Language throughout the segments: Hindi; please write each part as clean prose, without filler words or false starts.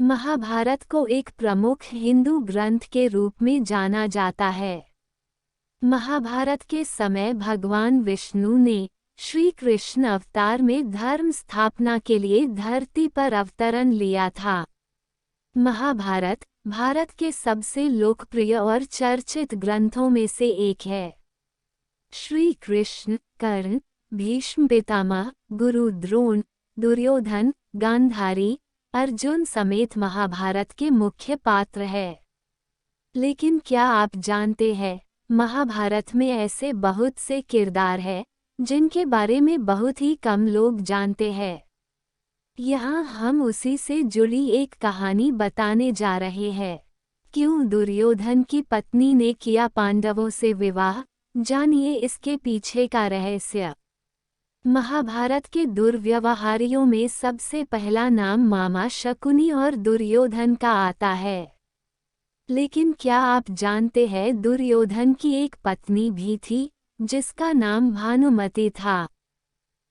महाभारत को एक प्रमुख हिंदू ग्रंथ के रूप में जाना जाता है। महाभारत के समय भगवान विष्णु ने श्री कृष्ण अवतार में धर्म स्थापना के लिए धरती पर अवतरण लिया था। महाभारत भारत के सबसे लोकप्रिय और चर्चित ग्रंथों में से एक है। श्री कृष्ण, कर्ण, भीष्म पितामह, गुरु द्रोण, दुर्योधन, गांधारी, अर्जुन समेत महाभारत के मुख्य पात्र है। लेकिन क्या आप जानते हैं, महाभारत में ऐसे बहुत से किरदार हैं जिनके बारे में बहुत ही कम लोग जानते हैं। यहाँ हम उसी से जुड़ी एक कहानी बताने जा रहे हैं। क्यों दुर्योधन की पत्नी ने किया पांडवों से विवाह, जानिए इसके पीछे का रहस्य। महाभारत के दुर्व्यवहारियों में सबसे पहला नाम मामा शकुनी और दुर्योधन का आता है। लेकिन क्या आप जानते हैं दुर्योधन की एक पत्नी भी थी जिसका नाम भानुमति था।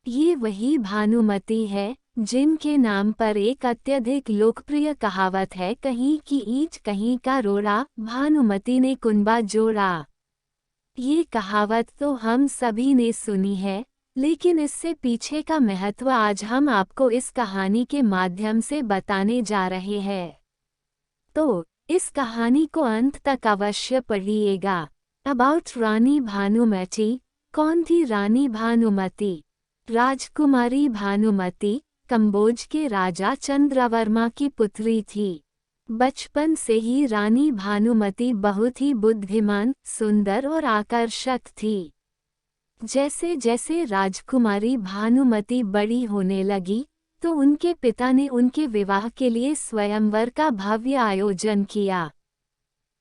ये वही भानुमति है जिनके नाम पर एक अत्यधिक लोकप्रिय कहावत है, कहीं की ईंच कहीं का रोड़ा, भानुमति ने कुंबा जोड़ा। ये कहावत तो हम सभी ने सुनी है, लेकिन इससे पीछे का महत्व आज हम आपको इस कहानी के माध्यम से बताने जा रहे हैं। तो इस कहानी को अंत तक अवश्य पढ़िएगा। अबाउट रानी भानुमति। कौन थी रानी भानुमति? राजकुमारी भानुमति कंबोज के राजा चंद्रवर्मा की पुत्री थी। बचपन से ही रानी भानुमति बहुत ही बुद्धिमान, सुंदर और आकर्षक थी। जैसे जैसे राजकुमारी भानुमति बड़ी होने लगी तो उनके पिता ने उनके विवाह के लिए स्वयंवर का भव्य आयोजन किया।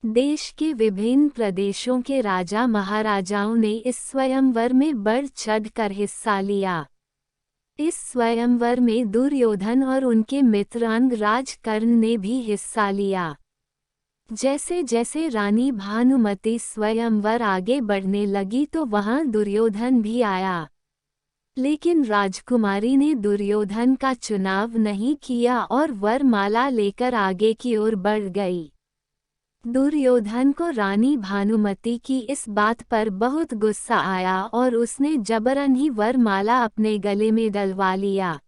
देश के विभिन्न प्रदेशों के राजा महाराजाओं ने इस स्वयंवर में बढ़ चढ़कर हिस्सा लिया। इस स्वयंवर में दुर्योधन और उनके मित्र अंगराज कर्ण ने भी हिस्सा लिया। जैसे जैसे रानी भानुमति स्वयंवर आगे बढ़ने लगी तो वहां दुर्योधन भी आया। लेकिन राजकुमारी ने दुर्योधन का चुनाव नहीं किया और वरमाला लेकर आगे की ओर बढ़ गई। दुर्योधन को रानी भानुमति की इस बात पर बहुत गुस्सा आया और उसने जबरन ही वरमाला अपने गले में डलवा लिया।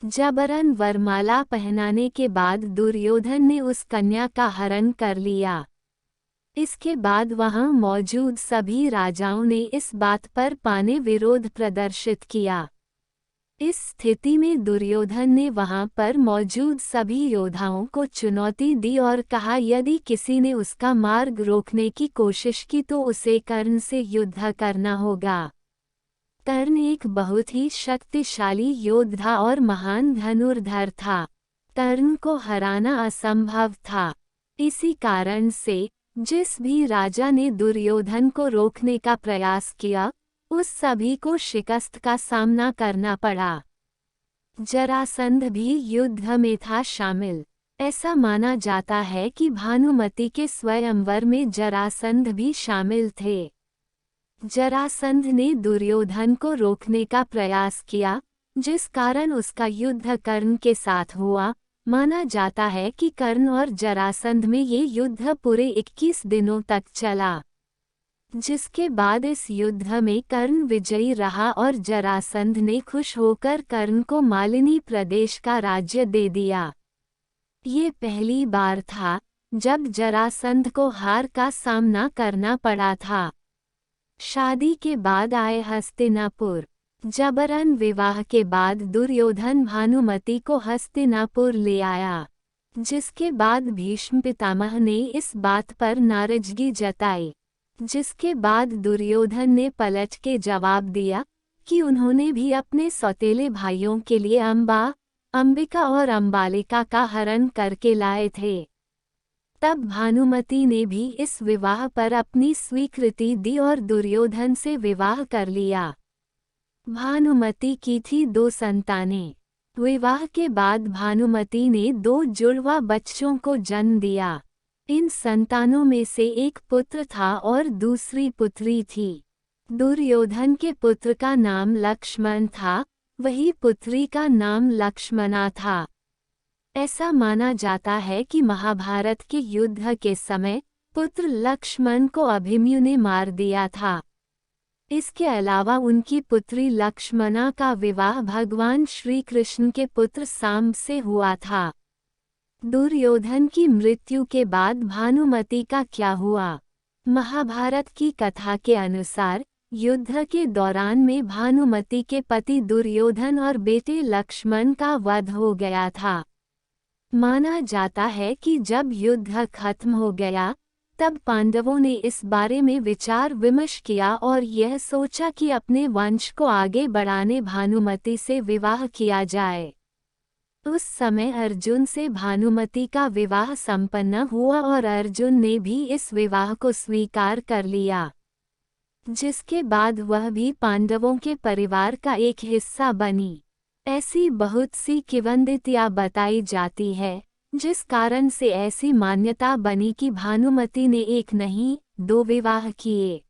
जबरन वरमाला पहनाने के बाद दुर्योधन ने उस कन्या का हरण कर लिया। इसके बाद वहां मौजूद सभी राजाओं ने इस बात पर पाने विरोध प्रदर्शित किया। इस स्थिति में दुर्योधन ने वहां पर मौजूद सभी योद्धाओं को चुनौती दी और कहा यदि किसी ने उसका मार्ग रोकने की कोशिश की तो उसे कर्ण से युद्ध करना होगा। कर्ण एक बहुत ही शक्तिशाली योद्धा और महान धनुर्धर था। कर्ण को हराना असंभव था। इसी कारण से जिस भी राजा ने दुर्योधन को रोकने का प्रयास किया, उस सभी को शिकस्त का सामना करना पड़ा। जरासंध भी युद्ध में था शामिल। ऐसा माना जाता है कि भानुमति के स्वयंवर में जरासंध भी शामिल थे। जरासंध ने दुर्योधन को रोकने का प्रयास किया, जिस कारण उसका युद्ध कर्ण के साथ हुआ। माना जाता है कि कर्ण और जरासंध में ये युद्ध पूरे 21 दिनों तक चला, जिसके बाद इस युद्ध में कर्ण विजयी रहा और जरासंध ने खुश होकर कर्ण को मालिनी प्रदेश का राज्य दे दिया। ये पहली बार था जब जरासंध को हार का सामना करना पड़ा था। शादी के बाद आए हस्तिनापुर। जबरन विवाह के बाद दुर्योधन भानुमति को हस्तिनापुर ले आया, जिसके बाद भीष्म पितामह ने इस बात पर नाराजगी जताई। जिसके बाद दुर्योधन ने पलट के जवाब दिया कि उन्होंने भी अपने सौतेले भाइयों के लिए अंबिका और अंबालिका का हरण करके लाए थे। तब भानुमति ने भी इस विवाह पर अपनी स्वीकृति दी और दुर्योधन से विवाह कर लिया। भानुमति की थी 2 संतानें। विवाह के बाद भानुमति ने 2 जुड़वा बच्चों को जन्म दिया। इन संतानों में से एक पुत्र था और दूसरी पुत्री थी। दुर्योधन के पुत्र का नाम लक्ष्मण था, वही पुत्री का नाम लक्ष्मणा था। ऐसा माना जाता है कि महाभारत के युद्ध के समय पुत्र लक्ष्मण को अभिमन्यु ने मार दिया था। इसके अलावा उनकी पुत्री लक्ष्मणा का विवाह भगवान श्री कृष्ण के पुत्र सांब से हुआ था। दुर्योधन की मृत्यु के बाद भानुमति का क्या हुआ? महाभारत की कथा के अनुसार युद्ध के दौरान में भानुमति के पति दुर्योधन और बेटे लक्ष्मण का वध हो गया था। माना जाता है कि जब युद्ध खत्म हो गया तब पांडवों ने इस बारे में विचार विमर्श किया और यह सोचा कि अपने वंश को आगे बढ़ाने भानुमति से विवाह किया जाए। उस समय अर्जुन से भानुमति का विवाह संपन्न हुआ और अर्जुन ने भी इस विवाह को स्वीकार कर लिया, जिसके बाद वह भी पांडवों के परिवार का एक हिस्सा बनी। ऐसी बहुत सी किंवदंतियां बताई जाती है, जिस कारण से ऐसी मान्यता बनी कि भानुमति ने एक नहीं 2 विवाह किए।